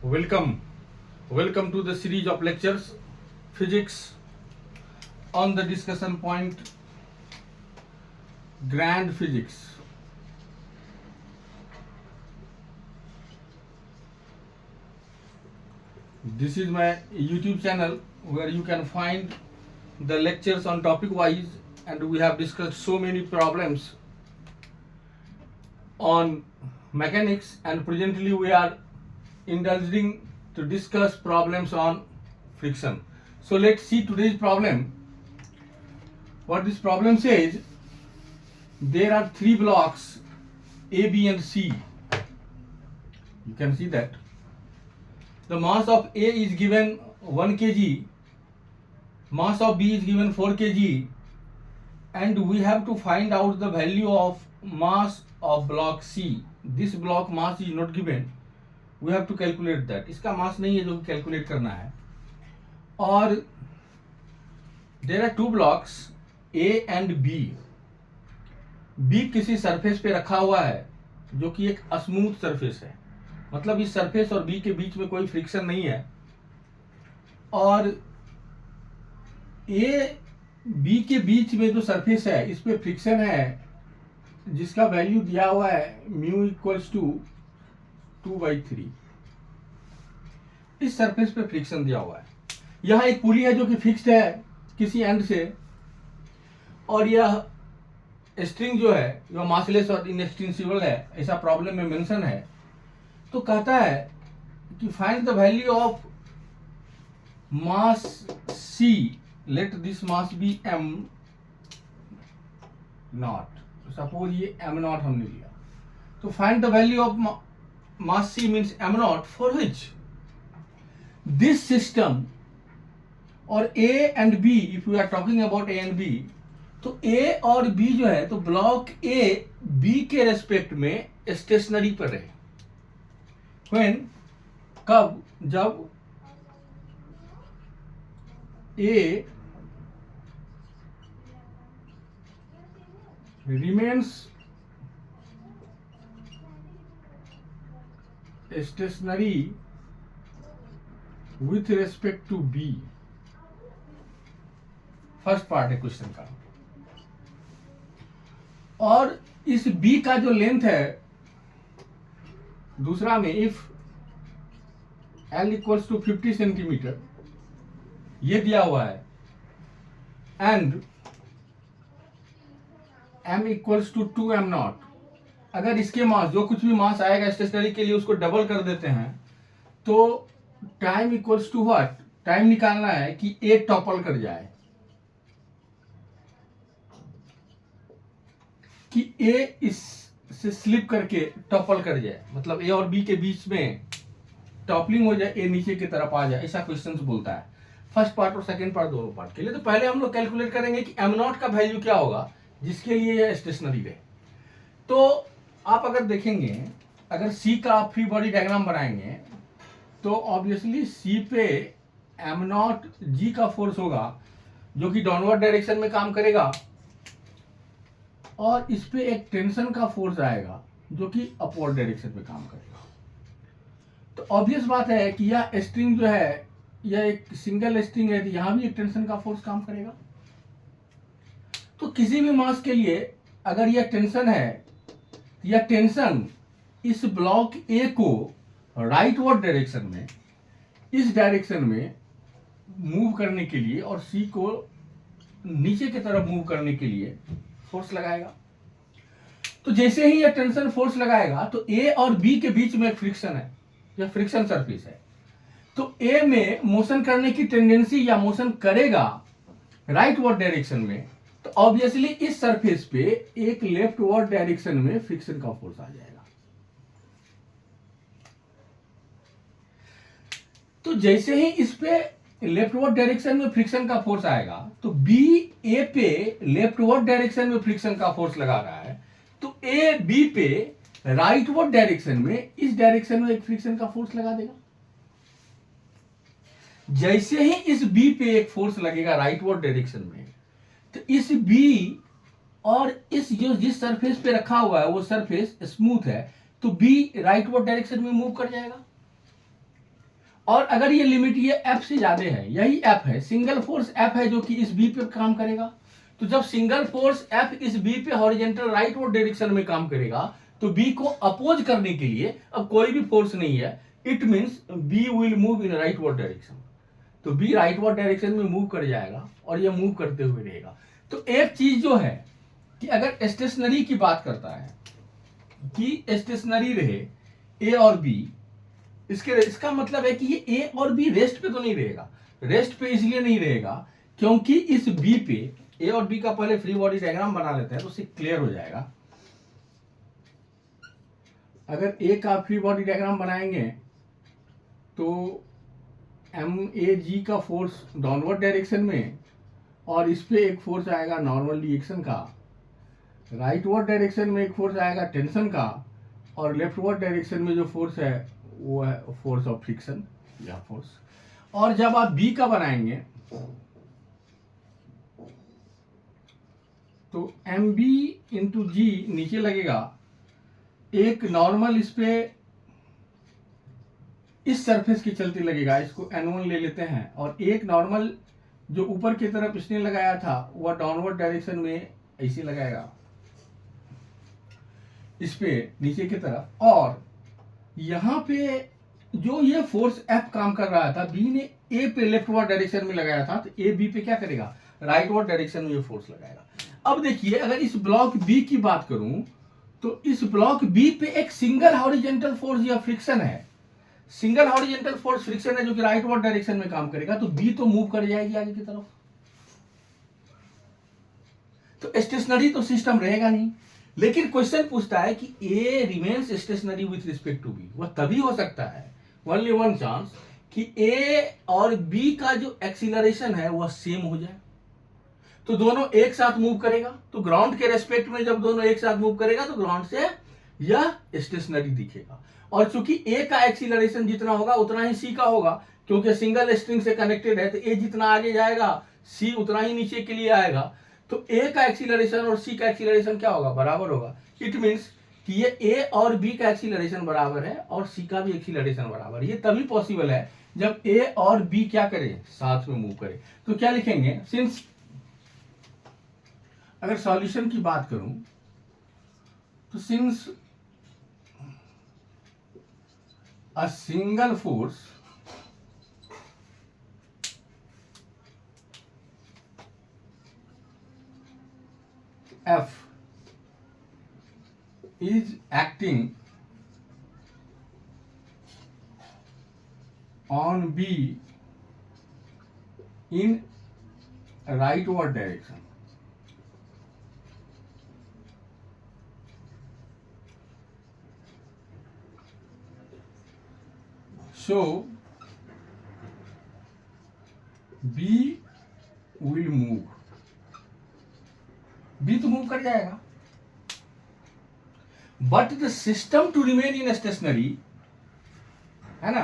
Welcome. Welcome to the series of lectures Physics on the discussion point Grand Physics. This is my YouTube channel where you can find the lectures on topic wise, and we have discussed so many problems on mechanics, and presently we are indulging to discuss problems on friction. So let's see today's problem. What this problem says, there are three blocks A, B and C. You can see that the mass of A is given 1 kg, mass of B is given 4 kg, and we have to find out the value of mass of block C. This block mass is not given, we have to calculate that. इसका मास नहीं है जो calculate करना है. और there are two blocks A and B. B किसी surface पे रखा हुआ है जो कि एक स्मूथ सरफेस है, मतलब इस सरफेस और B के बीच में कोई फ्रिक्शन नहीं है. और A B के बीच में जो सरफेस है इस पे फ्रिक्शन है जिसका वैल्यू दिया हुआ है म्यू इक्वल्स टू 2/3. इस सरफेस पे फ्रिक्शन दिया हुआ है. यहां एक पुली है जो कि फिक्स्ड है किसी एंड से, और यह स्ट्रिंग जो है जो मासलेस और इनएक्सटेंसिबल है, ऐसा प्रॉब्लम में मेंशन है. तो कहता है कि find the value of mass C, let this mass be m naught. Suppose ये m नॉट हमने लिया, तो find the value of mass C means m naught, for which this system or A and B, if we are talking about A and B, तो A और B जो है तो block A B के respect में stationery पर रहे. When, कब, जब A remains stationary with respect to B. First part है क्वेश्चन का. और इस B का जो लेंथ है दूसरा में, if L equals to 50 centimetre ये दिया हुआ है, and M equals to 2m naught. अगर इसके मास जो कुछ भी मास आएगा स्टेशनरी के लिए उसको डबल कर देते हैं तो time equals to what, time निकालना है कि ए टॉपल कर जाए, कि ए इस से स्लिप करके टॉपल कर जाए, मतलब ए और बी के बीच में टॉपलिंग हो जाए, ए नीचे की तरफ आ जाए, ऐसा क्वेश्चन बोलता है. फर्स्ट पार्ट और सेकंड पार्ट दोनों पार्ट के लिए. तो पहले हम लोग कैलकुलेट करेंगे कि एम नॉट का वैल्यू क्या होगा जिसके लिए यह स्टेशनरी रहे. तो आप अगर देखेंगे, अगर सी का आप फ्री बॉडी डायग्राम बनाएंगे तो ऑब्वियसली सी पे एम नॉट जी का फोर्स होगा जो कि डाउनवर्ड डायरेक्शन में काम करेगा, और इस पे एक टेंशन का फोर्स आएगा जो कि अपवर्ड डायरेक्शन में काम करेगा. तो ऑब्वियस बात है कि यह स्ट्रिंग जो है यह एक सिंगल स्ट्रिंग है, तो यहां भी एक टेंशन का फोर्स काम करेगा. तो किसी भी मास के लिए अगर यह टेंशन है, यह टेंशन इस ब्लॉक ए को राइटवर्ड डायरेक्शन में, इस डायरेक्शन में मूव करने के लिए, और सी को नीचे की तरफ मूव करने के लिए फोर्स लगाएगा. तो जैसे ही यह टेंशन फोर्स लगाएगा तो ए और बी के बीच में एक फ्रिक्शन है, यह फ्रिक्शन सरफेस है. तो ए में मोशन करने की टेंडेंसी या मोशन करेगा राइटवर्ड डायरेक्शन में, तो ऑब्वियसली इस सरफेस पे एक लेफ्टवर्ड डायरेक्शन में फ्रिक्शन का फोर्स आ जाएगा. तो जैसे ही इस पे लेफ्टवर्ड डायरेक्शन में फ्रिक्शन का फोर्स आएगा तो बी ए पे लेफ्टवर्ड डायरेक्शन में फ्रिक्शन का फोर्स लगा रहा है, तो ए बी पे राइटवर्ड डायरेक्शन में इस डायरेक्शन में एक फ्रिक्शन का फोर्स लगा देगा. जैसे ही इस बी पे एक फोर्स लगेगा राइटवर्ड डायरेक्शन में, तो इस बी और इस जो जिस सरफेस पे रखा हुआ है वो सरफेस स्मूथ है, तो बी राइटवर्ड डायरेक्शन में मूव कर जाएगा. और अगर ये लिमिट ये एफ से ज्यादा है, यही एफ है, सिंगल फोर्स एफ है जो कि इस बी पे काम करेगा, तो जब सिंगल फोर्स एफ इस बी पे हॉरिजॉन्टल राइटवर्ड डायरेक्शन में काम करेगा तो बी को अपोज करने के लिए अब कोई भी फोर्स नहीं है, it means B will move in rightward direction, तो बी राइटवर्ड डायरेक्शन में मूव कर जाएगा और ये मूव करते हुए रहेगा। तो एक चीज जो है कि अगर स्टेशनरी की बात करता है कि स्टेशनरी रहे ए और बी, इसका मतलब है कि ये ए और बी रेस्ट पे तो नहीं रहेगा। रेस्ट पे इसलिए नहीं रहेगा क्योंकि इस बी पे, ए और बी का पहले फ्री बॉडी डायग्राम बना लेते हैं तो उससे क्लियर हो जाएगा। अगर ए का फ्री बॉडी डायग्राम बनाएंगे तो एम ए जी का फोर्स डाउनवर्ड डायरेक्शन में, और इस पे एक फोर्स आएगा नॉर्मल रिएक्शन का, राइटवर्ड डायरेक्शन में एक फोर्स आएगा टेंशन का, और लेफ्टवर्ड डायरेक्शन में जो फोर्स है वो है फोर्स ऑफ फ्रिक्शन या फोर्स। और जब आप बी का बनाएंगे तो एम बी इंटू जी नीचे लगेगा, एक नॉर्मल इस पे इस सरफेस की चलती लगेगा, इसको N1 ले लेते हैं, और एक नॉर्मल जो ऊपर की तरफ इसने लगाया था वह डाउनवर्ड डायरेक्शन में ऐसे लगाएगा इस पे नीचे की तरफ, और यहां पे जो ये फोर्स F काम कर रहा था, बी ने ए पे लेफ्टवर्ड डायरेक्शन में लगाया था, तो ए बी पे क्या करेगा, राइटवर्ड डायरेक्शन में ये फोर्स लगाएगा। अब देखिए अगर इस ब्लॉक बी की बात करूं तो इस ब्लॉक बी पे एक सिंगल हॉरिजॉन्टल फोर्स या फ्रिक्शन है, सिंगल हॉरिजॉन्टल फोर्स फ्रिक्शन है जो कि राइटवर्ड डायरेक्शन में काम करेगा, तो बी तो मूव कर जाएगी आगे की तरफ, तो स्टेशनरी तो सिस्टम रहेगा नहीं। लेकिन क्वेश्चन पूछता है कि a remains stationary with respect to b, वह तभी हो सकता है, ओनली वन चांस, कि ए और बी का जो एक्सीलरेशन है वह सेम हो जाए, तो दोनों एक साथ मूव करेगा, तो ग्राउंड के रेस्पेक्ट में जब दोनों एक साथ मूव करेगा तो ग्राउंड से यह स्टेशनरी दिखेगा। और चूंकि ए का एक्सीलरेशन जितना होगा उतना ही सी का होगा, क्योंकि सिंगल स्ट्रिंग से कनेक्टेड है, तो ए जितना आगे जाएगा सी उतना ही नीचे के लिए आएगा, तो ए का एक्सीलरेशन और सी का एक्सीलरेशन क्या होगा, बराबर होगा। इट मीन्स कि ये ए और बी का एक्सीलरेशन बराबर है और सी का भी एक्सीलरेशन बराबर है। ये तभी पॉसिबल है जब ए और बी क्या करे, साथ में मूव करे। तो क्या लिखेंगे, सिंस अगर सॉल्यूशन की बात करूं तो since a single force F is acting on B in rightward direction, so B will move, B तो मूव कर जाएगा, but the system to remain in stationary है ना,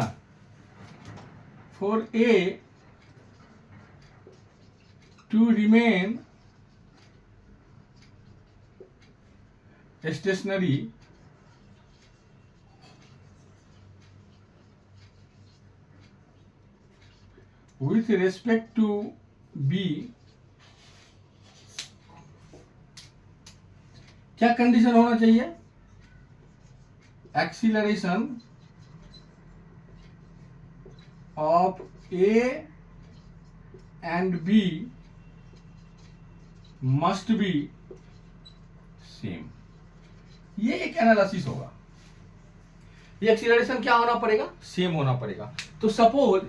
for A to remain stationary with respect to B, क्या condition होना चाहिए, acceleration of A and B must be same. ये एक एनालिसिस होगा, ये एक्सीलरेशन क्या होना पड़ेगा, सेम होना पड़ेगा। तो सपोज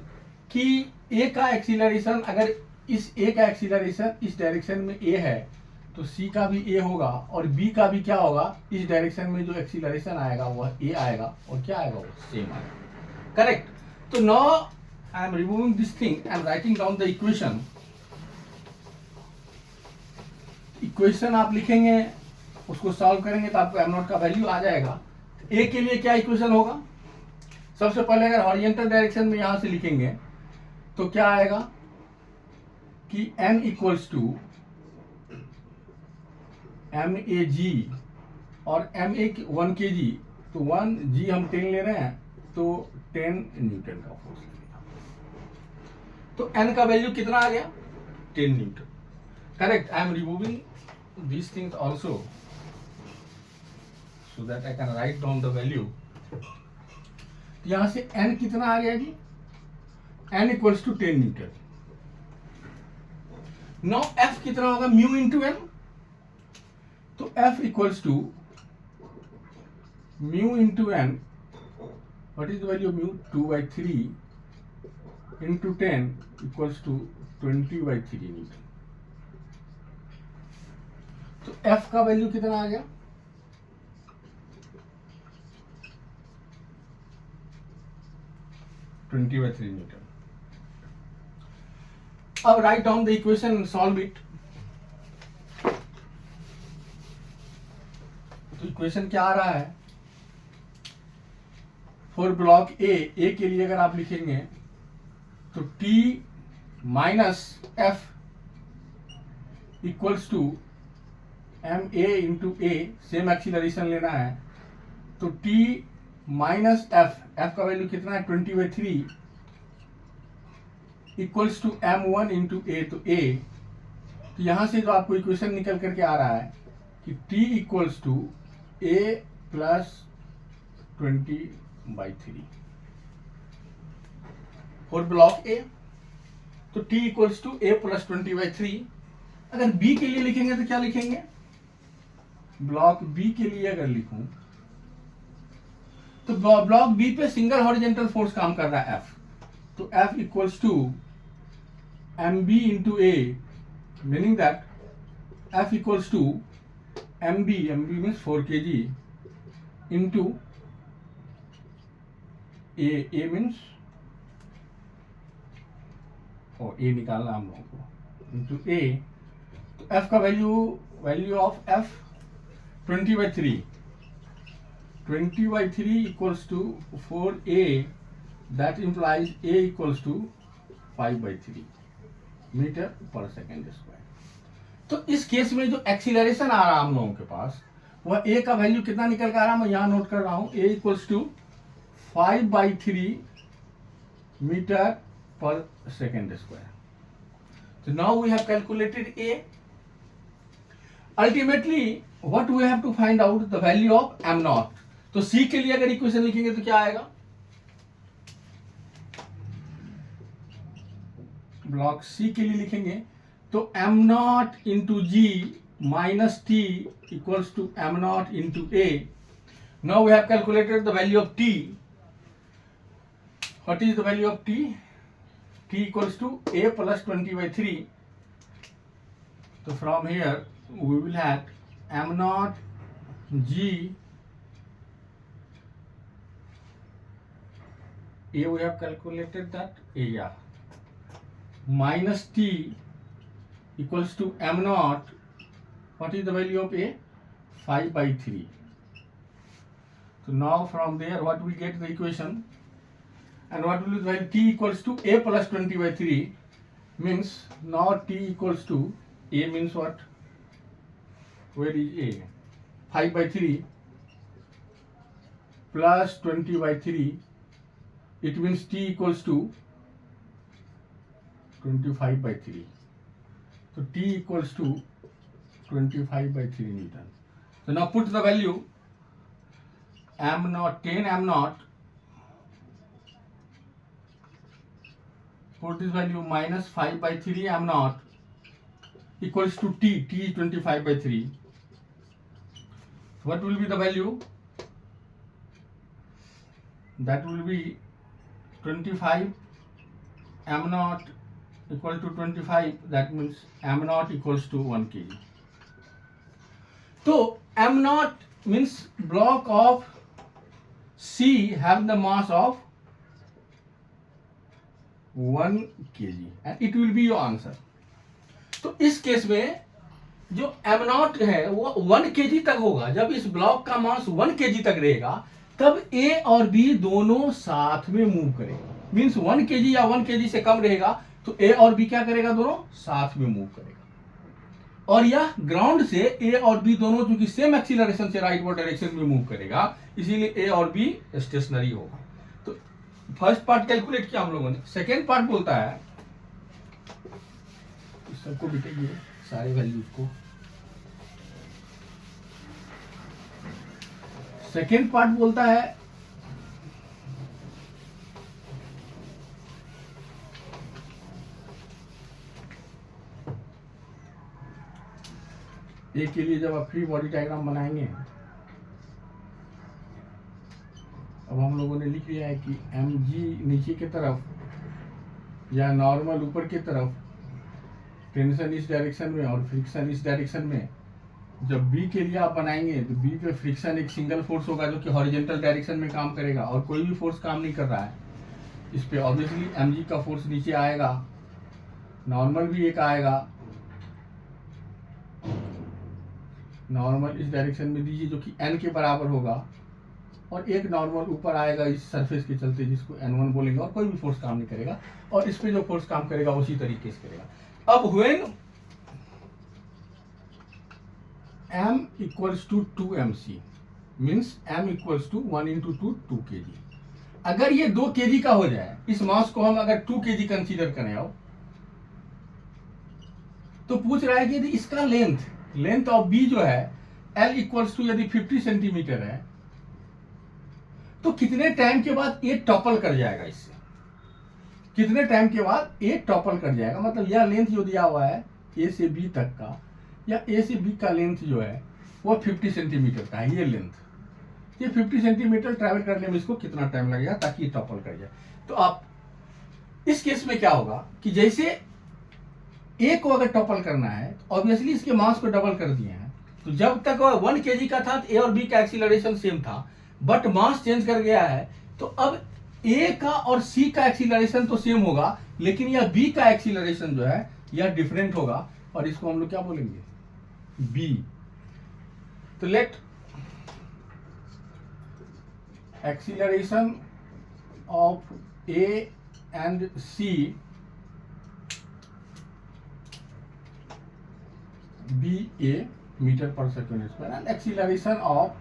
कि ए का एक्सीलरेशन, अगर इस ए का एक्सीलरेशन इस डायरेक्शन में ए है तो सी का भी ए होगा, और बी का भी क्या होगा, इस डायरेक्शन में जो एक्सीलरेशन आएगा वह ए आएगा, और क्या आएगा, वो सेम आएगा, करेक्ट। तो now I am removing this thing and writing down the equation. Equation आप लिखेंगे, उसको सॉल्व करेंगे तो आपको m0 का वैल्यू आ जाएगा। ए के लिए क्या इक्वेशन होगा, सबसे पहले अगर हॉरिजॉन्टल डायरेक्शन में यहां से लिखेंगे तो क्या आएगा कि m equals to M a g, और एम ए 1 kg, तो 1 g हम 10 ले रहे हैं तो 10 न्यूटन का फोर्स लगेगा। तो n का वैल्यू कितना आ गया 10 Newton. Correct. I am removing these things also so that I can write down the value. यहां से n कितना आ गया जी n equals to 10 newton. Now f कितना होगा म्यू इंटू n. तो f equals to mu into n. What is the value of mu 2/3 into 10 equals to 20/3 newton. तो f का वैल्यू कितना आ गया 20/3 न्यूटन. अब write down the equation and solve it. तो इक्वेशन क्या आ रहा है फॉर ब्लॉक ए के लिए अगर आप लिखेंगे तो t minus f equals to M A into A. Same acceleration लेना है. तो t माइनस f का वैल्यू कितना है 20/3 equals to m1 into a. तो a तो यहां से जो आपको इक्वेशन निकल करके आ रहा है कि t equals to a plus 20/3 for block A. तो t equals to a plus 20/3. अगर b के लिए लिखेंगे तो क्या लिखेंगे ब्लॉक बी के लिए अगर लिखूं तो ब्लॉक बी पे सिंगल हॉरिजेंटल फोर्स काम कर रहा है F. तो F equals to m b into a. Meaning that F equals to m b means 4 kg into a means a निकालना हम लोगों को इंटू ए. तो F का value of F 20/3 equals to 4a. that implies a equals to 5/3 metre per second square. तो इस case में जो एक्सीलरेशन आ रहा है हम लोगों के पास वह a का वैल्यू कितना निकल कर आ रहा है मैं यहां नोट कर रहा हूं. a equals to 5/3 metre per second square. तो now we have calculated a. Ultimately what we have to find out the value of m naught. तो c के लिए अगर इक्वेशन लिखेंगे तो क्या आएगा ब्लॉक c के लिए लिखेंगे तो m naught into g minus T equals to m naught into A. Now we have calculated the value of t. What is the value of t? t equals to a plus 20/3. तो from here we will have m naught g a. we have calculated that a, minus t equals to m naught. what is the value of a 5/3. so now from there what we get the equation and what will be the value t equals to a plus 20/3 means now t equals to a means what where is a 5/3 plus 20/3 it means t equals to 25/3. so t equals to 25/3 Newton. so now put the value m naught 10 m naught. put this value minus 5/3 m naught equals to t is 25/3. what will be the value? that will be 25 m naught equal to 25. that means m naught equals to 1 kg. so m naught means block of C have the mass of 1 kg and it will be your answer. तो इस case में जो m not है वो 1 kg तक होगा. जब इस ब्लॉक का मास 1 kg तक रहेगा तब a और b दोनों साथ में मूव करेगा. मीन्स 1 kg या 1 kg से कम रहेगा तो a और b क्या करेगा दोनों साथ में मूव करेगा. और यह ग्राउंड से a और b दोनों चूंकि सेम एक्सीलरेशन से राइटवर्ड डायरेक्शन में मूव करेगा इसीलिए a और b स्टेशनरी होगा. तो फर्स्ट पार्ट कैलकुलेट किया हम लोगों ने. सेकेंड पार्ट बोलता है सबको बिठाइए सारे वैल्यूज को। सेकेंड पार्ट बोलता है ए के लिए जब आप फ्री बॉडी डायग्राम बनाएंगे, अब हम लोगों ने लिख लिया है कि एम जी नीचे की तरफ या नॉर्मल ऊपर की तरफ, टेंशन इस डायरेक्शन में और फ्रिक्शन इस डायरेक्शन में। जब बी के लिए आप बनाएंगे तो बी पे फ्रिक्शन एक सिंगल फोर्स होगा जो कि हॉरिजॉन्टल डायरेक्शन में काम करेगा और कोई भी फोर्स काम नहीं कर रहा है इस पे। ऑब्वियसली एम जी का फोर्स नीचे आएगा, नॉर्मल भी एक आएगा, नॉर्मल इस डायरेक्शन में दीजिए जो कि एन के बराबर होगा, और एक नॉर्मल ऊपर आएगा इस सरफेस के चलते जिसको n1 बोलेंगे, और कोई भी फोर्स काम नहीं करेगा, और इस पे जो फोर्स काम करेगा उसी तरीके से करेगा। अब when m equals to 2mc means m equals to 1 into 2 kg। अगर ये 2 kg का हो जाए, इस मास को हम अगर 2 kg कंसीडर करें अब, तो पूछ रहा है कि यदि इसका लेंथ ऑफ b जो है l इक्वल्स टू यदि 50 सेंटीमीटर है, तो कितने टाइम के बाद ये टॉपल कर जाएगा इससे, कितने टाइम के बाद ये टॉपल कर जाएगा। मतलब यह लेंथ जो दिया हुआ है ए से बी तक का, या ए से बी का लेंथ जो है वो 50 सेंटीमीटर का है। ये लेंथ, ये 50 सेंटीमीटर ट्रैवल करने में इसको कितना टाइम लगेगा ताकि ये टॉपल कर जाए। तो आप इस केस में क्या होगा कि जैसे ए को अगर टॉपल करना है तो ऑब्वियसली इसके मास को डबल कर दिए हैं। तो जब तक वह 1 kg का था तो ए और बी का एक्सीलरेशन सेम था, बट मास चेंज कर गया है, तो अब ए का और सी का एक्सीलरेशन तो सेम होगा, लेकिन यह बी का एक्सीलरेशन जो है यह डिफरेंट होगा, और इसको हम लोग क्या बोलेंगे, बी। तो let acceleration of A and c b a meter per second square, and acceleration of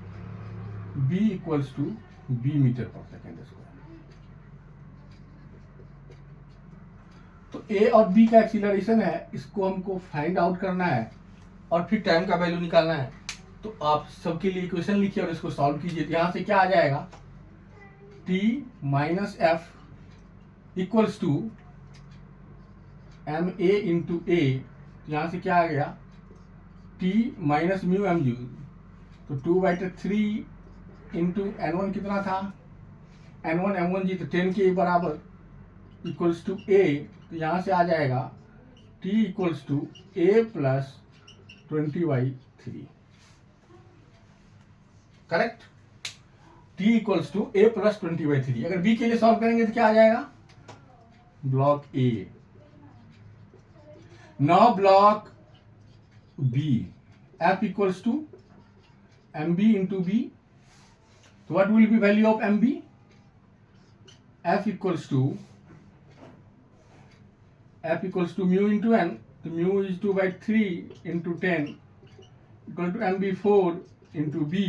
b equals to b meter per second square. तो a और b का एक्सीलरेशन है, इसको हमको फाइंड आउट करना है और फिर टाइम का वैल्यू निकालना है। तो आप सबके लिए इक्वेशन लिखिए और इसको सॉल्व कीजिए। यहां से क्या आ जाएगा, t minus f equals to M A into a. यहां से क्या आ गया, t minus mu m u, तो 2/3 इंटू n1 कितना था, n1 m1 जी, तो 10 के बराबर इक्वल्स टू a। तो यहां से आ जाएगा t equals to a plus 20/3। Correct, t equals to a plus 20/3। अगर b के लिए सॉल्व करेंगे तो क्या आ जाएगा, block a। Now block b, f equals to mb into b। So what will be value of MB? F equals to mu into n. So mu is 2/3 into 10 equal to MB 4 into B.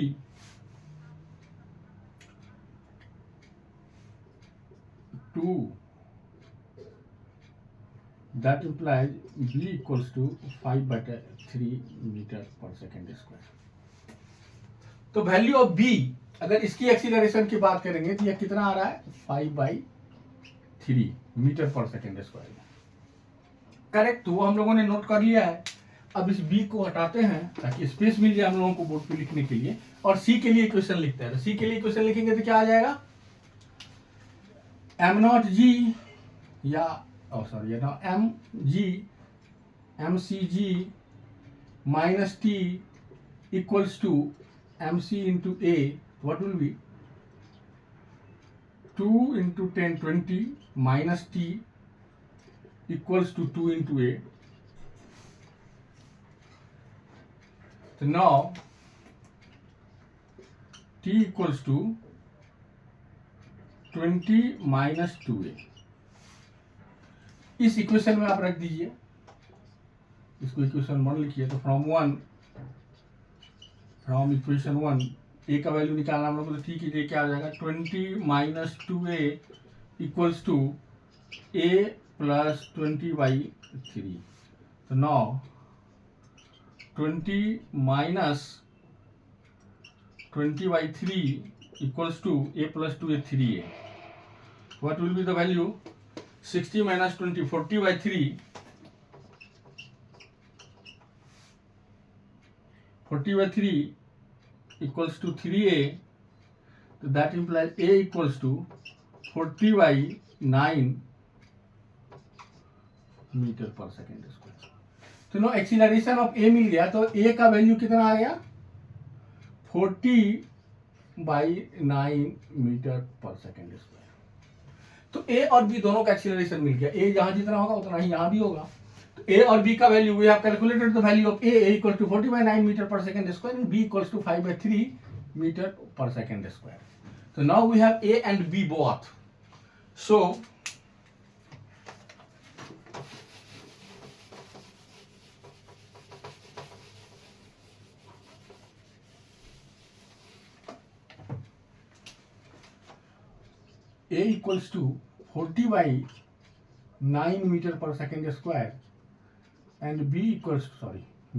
2. That implies B equals to 5/3 meter per second square. तो value of B, अगर इसकी acceleration की बात करेंगे तो यह कितना आ रहा है, 5/3 metre per second square. Correct, तो वो हम लोगों ने नोट कर लिया है। अब इस बी को हटाते हैं ताकि स्पेस मिल जाए हम लोगों को बोर्ड पे लिखने के लिए, और सी के लिए इक्वेशन लिखते हैं। तो सी के लिए इक्वेशन लिखेंगे तो क्या आ जाएगा, एम नॉट जी या M g M C g minus T equals to M C into A. What will be 2 into 10 20 minus t equals to 2 into a. So now t equals to 20 minus 2a। इस equation में आप रख दीजिए, इसको equation 1 लिखिए। तो from equation 1 ए का value निकालना हम लोग तो ठीक है, क्या आ जाएगा, 20 minus 2a equals to a plus 20/3। So now 20 minus 20 by 3 equals to a plus 2a 3a. What will be the value? 60 minus 20, 40 by 3. 40 by 3 equals to 3a. So that implies a equals to 40 by 9 meter per second square. तो no acceleration of ए मिल गया, तो ए का value कितना आ गया? 40 by 9 meter per second square. तो ए और B दोनों का एक्सीलरेशन मिल गया. ए जहां जितना होगा उतना ही यहां भी होगा. तो ए और बी का value we have calculated the value of a equal to 40 by 9 meter per second square and b equals to 5 by 3 meter per second square. So now we have A and B both. So A equals to 40 by 9 meter per second square and B equals to,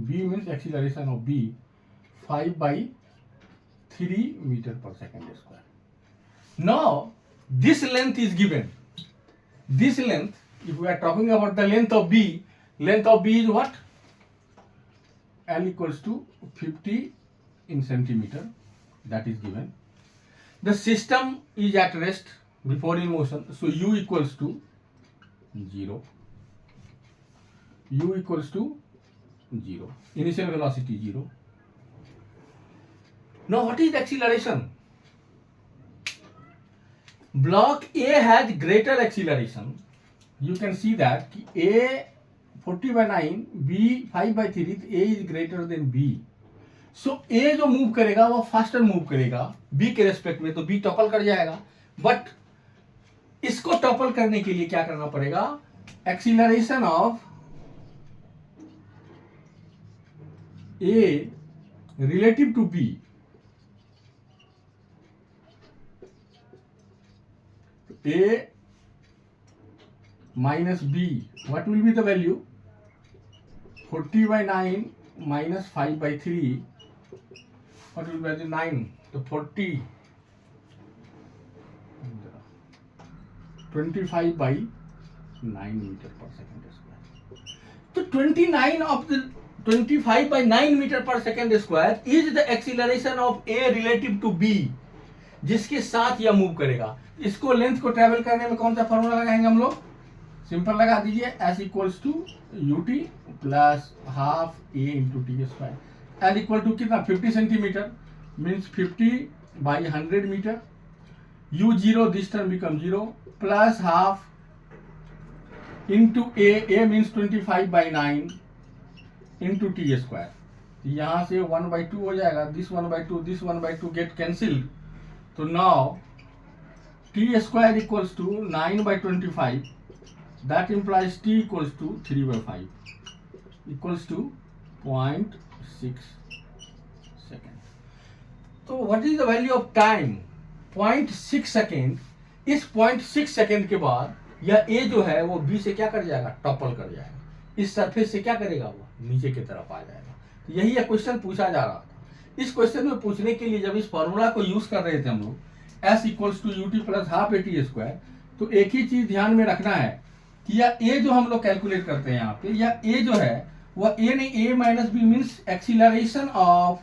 B means acceleration of B 5 by 3 meter per second square. Now this length is given. This length, if we are talking about the length of B is what? L equals to 50 in centimeter. That is given. The system is at rest before in motion, so U equals to 0. U equals to 0. Initial velocity 0. Now what is acceleration? Block A has greater acceleration. You can see that A 40 by 9, B 5 by 3, A is greater than B. So A जो move करेगा वो faster move करेगा B के respect में, तो B topple कर जाएगा. But इसको टॉपल करने के लिए क्या करना पड़ेगा? Acceleration of A relative to B. A minus B, what will be the value? 40 by 9 minus 5 by 3, what will be the 9? So 40, 25 by 9 meter per second square. So 29 of the 25 by 9 meter per second square is the acceleration of A relative to B, जिसके साथ यह move करेगा. इसको length को travel करने में कौन सा फॉर्मूला लगाएंगे हम लोग? सिंपल लगा दीजिए, S equals to u t plus half a into t square. L equal to कितना? 50 centimetre means 50 by 100 metre. U 0, this term become 0 plus half into a means 25 by 9 into t square. यहाँ से 1/2 हो जाएगा. This 1/2, this 1/2 get cancel. तो now t square equals to 9 by 25. That implies t equals to 3 by 5 equals to 0.6 second. So what is the value of time? 0.6 second. इस 0.6 second के बाद यह a जो है वो b से क्या कर जाएगा? टॉपल कर जाएगा. इस सरफेस से क्या करेगा? वो नीचे की तरफ आ जाएगा. यही यह क्वेश्चन पूछा जा रहा था. इस क्वेश्चन में पूछने के लिए जब इस फॉर्मूला को यूज कर रहे थे हम लोग, S equals to u t plus half a t square, तो एक ही चीज ध्यान में रखना है कि यह ए जो हम लोग कैलकुलेट करते हैं यहाँ पे, यह ए जो है वह ए नहीं, a minus b means acceleration of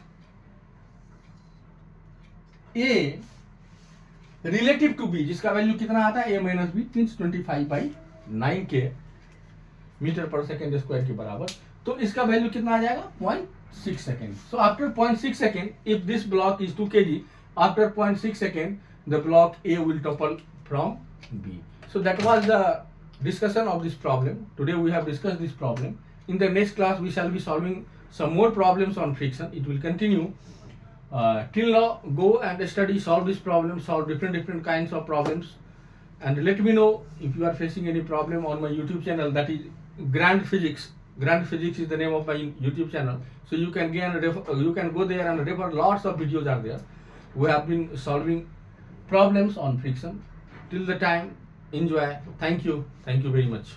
a relative to b, जिसका वैल्यू कितना आता है? A minus b means 25 by 9 के मीटर पर सेकेंड स्क्वायर के बराबर. तो इसका वैल्यू कितना आ जाएगा? 0.6 second. So after 0.6 second, if this block is 2 kg, after 0.6 second the block A will topple from B. So that was the discussion of this problem. Today we have discussed this problem. In the next class we shall be solving some more problems on friction. It will continue. Till now, go and study, solve this problem, solve different kinds of problems, and let me know if you are facing any problem on my YouTube channel, that is Grand Physics. Grand Physics is the name of my YouTube channel. So you can go there and refer. Lots of videos are there. We have been solving problems on friction. Till the time, enjoy. Thank you very much.